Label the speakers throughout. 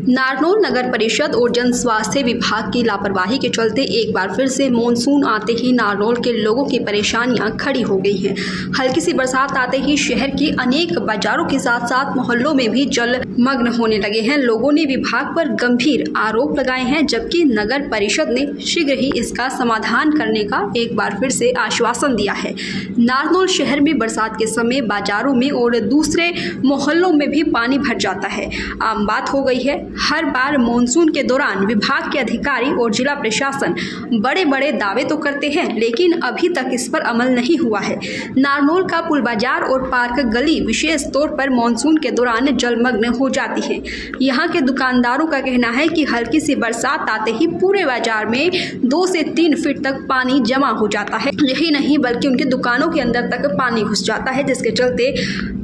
Speaker 1: नारनौल नगर परिषद और जन स्वास्थ्य विभाग की लापरवाही के चलते एक बार फिर से मानसून आते ही नारनौल के लोगों की परेशानियां खड़ी हो गई हैं। हल्की सी बरसात आते ही शहर के अनेक बाजारों के साथ साथ मोहल्लों में भी जलमग्न होने लगे हैं। लोगों ने विभाग पर गंभीर आरोप लगाए हैं, जबकि नगर परिषद ने शीघ्र ही इसका समाधान करने का एक बार फिर से आश्वासन दिया है। नारनौल शहर में बरसात के समय बाजारों में और दूसरे मोहल्लों में भी पानी भर जाता है। आम बात हो गई है। हर बार मानसून के दौरान विभाग के अधिकारी और जिला प्रशासन बड़े बड़े दावे तो करते हैं, लेकिन अभी तक इस पर अमल नहीं हुआ है। नारनौल का पुल बाजार और पार्क गली विशेष तौर पर मानसून के दौरान जलमग्न हो जाती है। यहाँ के दुकानदारों का कहना है कि हल्की सी बरसात आते ही पूरे बाजार में 2 से 3 फीट तक पानी जमा हो जाता है। यही नहीं बल्कि उनके दुकानों के अंदर तक पानी घुस जाता है, जिसके चलते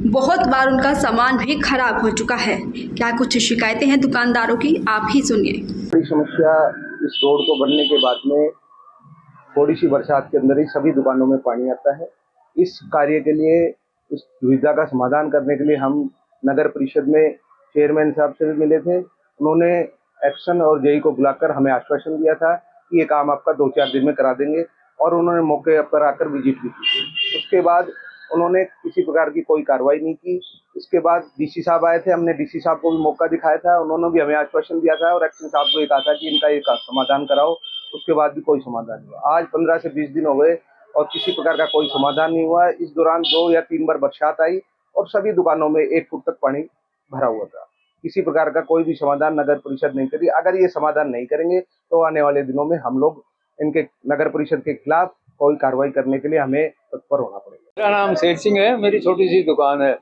Speaker 1: बहुत बार उनका सामान भी खराब हो चुका है। क्या कुछ शिकायतें हैं दुकानदारों की, आप ही सुनिए।
Speaker 2: बड़ी समस्या इस रोड को बनने के बाद में थोड़ी सी बरसात के अंदर ही सभी दुकानों में पानी आता है। इस कार्य के लिए, इस दुविधा का समाधान करने के लिए हम नगर परिषद में चेयरमैन साहब से भी मिले थे। उन्होंने एक्शन और जेई को बुलाकर हमें आश्वासन दिया था कि ये काम आपका 2-4 दिन में करा देंगे, और उन्होंने मौके पर आकर विजिट भी की। उसके बाद उन्होंने किसी प्रकार की कोई कार्रवाई नहीं की। इसके बाद डीसी साहब आए थे, हमने डीसी साहब को भी मौका दिखाया था, उन्होंने भी हमें आश्वासन दिया था और एक्शन साहब को ये कहा था कि इनका एक समाधान कराओ। उसके बाद भी कोई समाधान नहीं हुआ। आज 15 से 20 दिन हो गए और किसी प्रकार का कोई समाधान नहीं हुआ। इस दौरान 2 या 3 बार बरसात आई और सभी दुकानों में 1 फुट तक पानी भरा हुआ था। किसी प्रकार का कोई भी समाधान नगर परिषद नहीं करी। अगर ये समाधान नहीं करेंगे तो आने वाले दिनों में हम लोग इनके नगर परिषद के खिलाफ कोई कार्रवाई करने के लिए हमें तत्पर होना पड़ेगा।
Speaker 3: मेरा नाम शेर सिंह है। मेरी छोटी सी दुकान है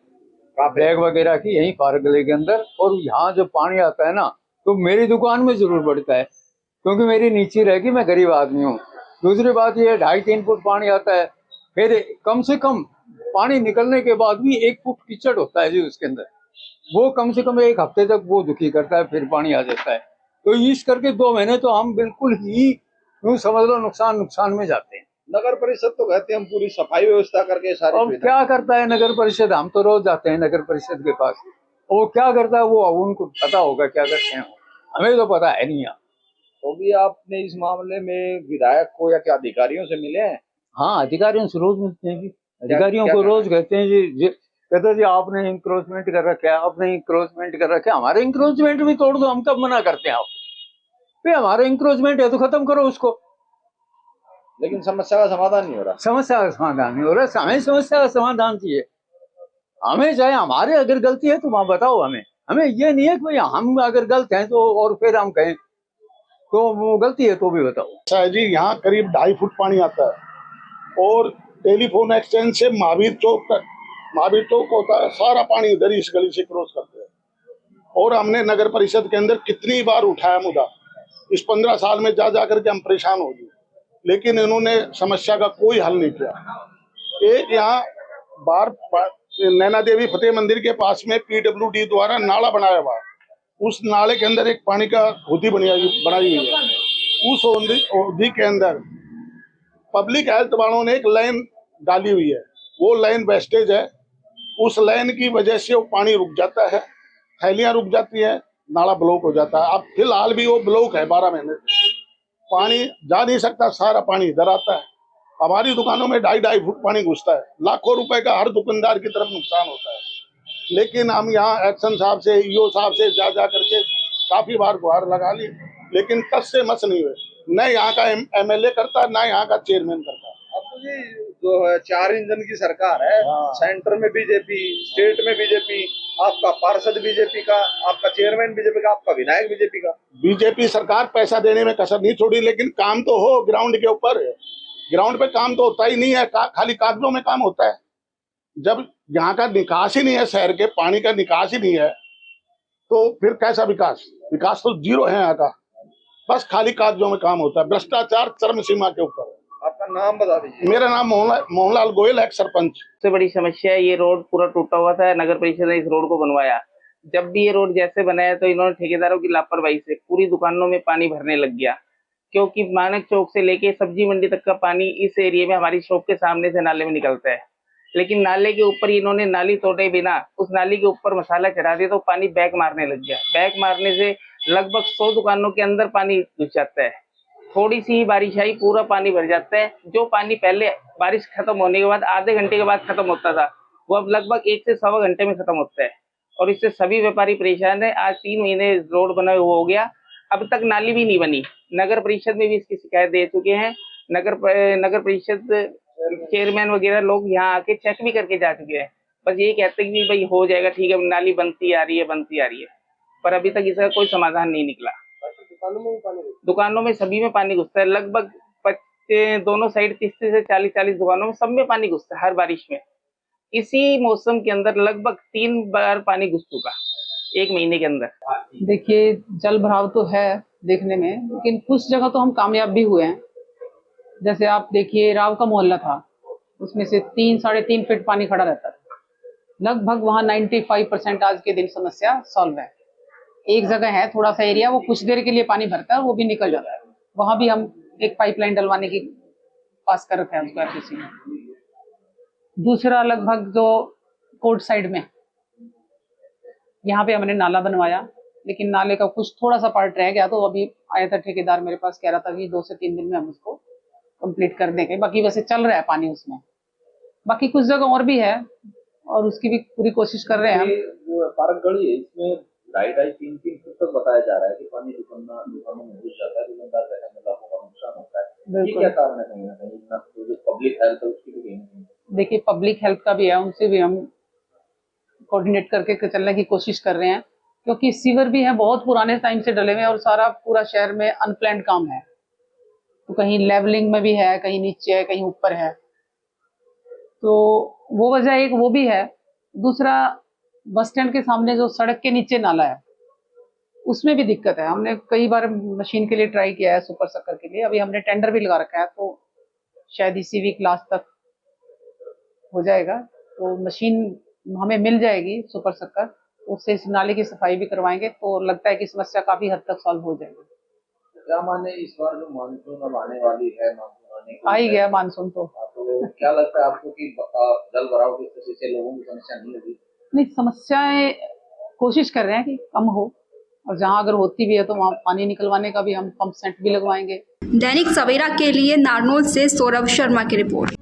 Speaker 3: बैग वगैरह की, यहीं पार्क गली के अंदर। और यहाँ जब पानी आता है ना तो मेरी दुकान में जरूर बढ़ता है, क्योंकि मेरी नीचे रहेगी, मैं गरीब आदमी हूँ। दूसरी बात ये 2.5-3 फुट पानी आता है, फिर कम से कम पानी निकलने के बाद भी 1 फुट कीचड़ होता है जी उसके अंदर। वो कम से कम 1 हफ्ते तक वो दुखी करता है, फिर पानी आ जाता है। तो इस करके 2 महीने तो हम बिल्कुल ही यूँ समझ लो नुकसान में जाते हैं।
Speaker 4: नगर परिषद तो कहते हैं हम पूरी सफाई व्यवस्था करके सारी।
Speaker 3: अब क्या करता है नगर परिषद? हम तो रोज जाते हैं नगर परिषद के पास। वो क्या करता है वो उनको पता होगा क्या करते हैं, हमें तो पता है नहीं।
Speaker 4: तो भी आपने इस मामले में विधायक को या क्या अधिकारियों से मिले हैं?
Speaker 3: हाँ, अधिकारियों से रोज मिलते हैं जी। अधिकारियों को रोज कहते हैं जी, कहते जी आपने इंक्रोचमेंट कर रखा है, आपने इंक्रोचमेंट कर रखा है। हमारे इंक्रोचमेंट भी तोड़ दो, हम कब मना करते हैं आपको? भाई हमारे इंक्रोचमेंट है तो खत्म करो उसको।
Speaker 4: लेकिन समस्या का समाधान नहीं हो रहा।
Speaker 3: समस्या का समाधान नहीं हो रहा। हमें समस्या का समाधान चाहिए। हमें चाहे हमारे अगर गलती है तो वहां बताओ हमें ये नहीं है कि भाई हम अगर गलत हैं तो और फिर हम कहें तो वो गलती है तो भी बताओ।
Speaker 5: जी यहाँ करीब 2.5 फुट पानी आता है और टेलीफोन एक्सचेंज से महावीर चौक होता है, सारा पानी इधर ही इस गली से क्रॉस करते हैं। और हमने नगर परिषद के अंदर कितनी बार उठाया मुद्दा, इस 15 साल में जा करके हम परेशान हो गए, लेकिन इन्होंने समस्या का कोई हल नहीं किया। एक यहाँ नैना देवी फतेह मंदिर के पास में PWD द्वारा नाला बनाया हुआ, उस नाले के अंदर एक पानी का होदी बनाई हुई है। उस होदी के अंदर पब्लिक हेल्थ वालों ने एक लाइन डाली हुई है, वो लाइन वेस्टेज है। उस लाइन की वजह से वो पानी रुक जाता है, थैलियां रुक जाती है, नाला ब्लॉक हो जाता है। अब फिलहाल भी वो ब्लॉक है, 12 महीने पानी जा नहीं सकता, सारा पानी इधर आता है। हमारी दुकानों में 2.5 फुट पानी घुसता है, लाखों रुपए का हर दुकानदार की तरफ नुकसान होता है। लेकिन हम यहाँ एक्शन साहब से, ईओ साहब से जा करके काफी बार गुहार लगा ली, लेकिन टस से मस नहीं हुए। न यहाँ का MLA करता, न यहाँ का चेयरमैन करता।
Speaker 4: अब तो जी जो है 4 इंजन की सरकार है, सेंटर में बीजेपी, स्टेट में बीजेपी, आपका पार्षद बीजेपी का, आपका चेयरमैन बीजेपी का, आपका विधायक बीजेपी का।
Speaker 5: बीजेपी सरकार पैसा देने में कसर नहीं छोड़ी, लेकिन काम तो हो ग्राउंड के ऊपर। ग्राउंड पे काम तो होता ही नहीं है, खाली कागजों में काम होता है। जब यहाँ का निकास ही नहीं है, शहर के पानी का निकास ही नहीं है, तो फिर कैसा विकास? विकास तो जीरो है यहाँ का, बस खाली कागजों में काम होता है। भ्रष्टाचार चरम सीमा के ऊपर।
Speaker 4: आपका नाम बता दीजिए।
Speaker 5: मेरा नाम मोहनलाल गोयल है, सरपंच।
Speaker 6: सबसे बड़ी समस्या है, ये रोड पूरा टूटा हुआ था। नगर परिषद ने इस रोड को बनवाया। जब भी ये रोड जैसे बनाया तो इन्होंने ठेकेदारों की लापरवाही से पूरी दुकानों में पानी भरने लग गया, क्योंकि मानक चौक से लेके सब्जी मंडी तक का पानी इस एरिया में हमारी शॉप के सामने से नाले में निकलता है। लेकिन नाले के ऊपर इन्होंने नाली तोड़े बिना उस नाली के ऊपर मसाला चढ़ा दिया तो पानी बैक मारने लग गया। बैक मारने से लगभग 100 दुकानों के अंदर पानी घुस जाता है। थोड़ी सी ही बारिश आई पूरा पानी भर जाता है। जो पानी पहले बारिश खत्म होने के बाद आधे घंटे के बाद खत्म होता था वो अब लगभग 1 से सवा घंटे में खत्म होता है और इससे सभी व्यापारी परेशान है। आज 3 महीने रोड बना हुआ हो गया, अब तक नाली भी नहीं बनी। नगर परिषद में भी इसकी शिकायत दे चुके हैं। नगर परिषद चेयरमैन वगैरह लोग यहाँ आके चेक भी करके जा चुके हैं। बस ये कहते हैं कि भाई हो जाएगा, ठीक है, नाली बनती आ रही है, पर अभी तक इसका कोई समाधान नहीं निकला। दुकानों में सभी में पानी घुसता है। लगभग दोनों साइड 30 से 40 दुकानों में सब में पानी घुसता है हर बारिश में। इसी मौसम के अंदर लगभग 3 बार पानी घुस चुका 1 महीने के अंदर।
Speaker 7: देखिए, जल भराव तो है देखने में, लेकिन कुछ जगह तो हम कामयाब भी हुए हैं। जैसे आप देखिए, राव का मोहल्ला था, उसमें से 3-3.5 फीट पानी खड़ा रहता था। लगभग वहाँ 95% आज के दिन समस्या सॉल्व है। एक जगह है थोड़ा सा एरिया, वो कुछ देर के लिए पानी भरता है, वो भी निकल जाता है। वहां भी हम एक पाइपलाइन डलवाने की पास कर रखे हैं उसको एफडीसी में। दूसरा लगभग जो कोर्ट साइड में, यहाँ पे हमने नाला बनवाया, लेकिन नाले का कुछ थोड़ा सा पार्ट रह गया, तो अभी आया था ठेकेदार मेरे पास, कह रहा था कि 2 से 3 दिन में हम उसको कंप्लीट कर देंगे। बाकी वैसे चल रहा है पानी उसमें। बाकी कुछ जगह और भी है और उसकी भी पूरी कोशिश कर रहे हैं हम।
Speaker 4: जो पार्क गली है इसमें 2.5-3 फुट तक बताया जा रहा है कि पानी दुकानों में घुस जाता है, दुकानदार कहते हैं लाखों का नुकसान होता है। ये क्या कारण है? कहीं ना कहीं इतना जो पब्लिक हेल्थ है उसकी भी कहीं ना कहीं।
Speaker 7: देखिए, पब्लिक हेल्थ का भी है, उनसे भी हम कोऑर्डिनेट करके चलने की कोशिश कर रहे हैं, क्योंकि सीवर भी है बहुत पुराने टाइम से डले हुए हैं और सारा पूरा शहर में अनप्लान्ड काम है। तो कहीं लेवलिंग में भी है, कहीं नीचे है, कहीं ऊपर है, तो वो वजह एक वो भी है। दूसरा, बस स्टैंड के सामने जो सड़क के नीचे नाला है उसमें भी दिक्कत है। हमने कई बार मशीन के लिए ट्राई किया है, सुपर सक्कर के लिए। अभी हमने टेंडर भी लगा रखा है, तो शायद इसी वीक लास्ट तक हो जाएगा, तो मशीन हमें मिल जाएगी सुपर सक्कर, उससे इस नाले की सफाई भी करवाएंगे, तो लगता है कि समस्या काफी हद तक सॉल्व हो जाएगी।
Speaker 4: क्या माने इस बार जो मानसून अब आने वाली है,
Speaker 7: आ ही गया मानसून, तो
Speaker 4: क्या लगता है आपको कि जल भराव की स्थिति से लोगों की समस्या नहीं होगी?
Speaker 7: नहीं, समस्याएं कोशिश कर रहे हैं कि कम हो, और जहां अगर होती भी है तो वहां पानी निकलवाने का भी हम पंप सेट भी लगवाएंगे।
Speaker 1: दैनिक सवेरा के लिए नारनौल से सौरभ शर्मा की रिपोर्ट।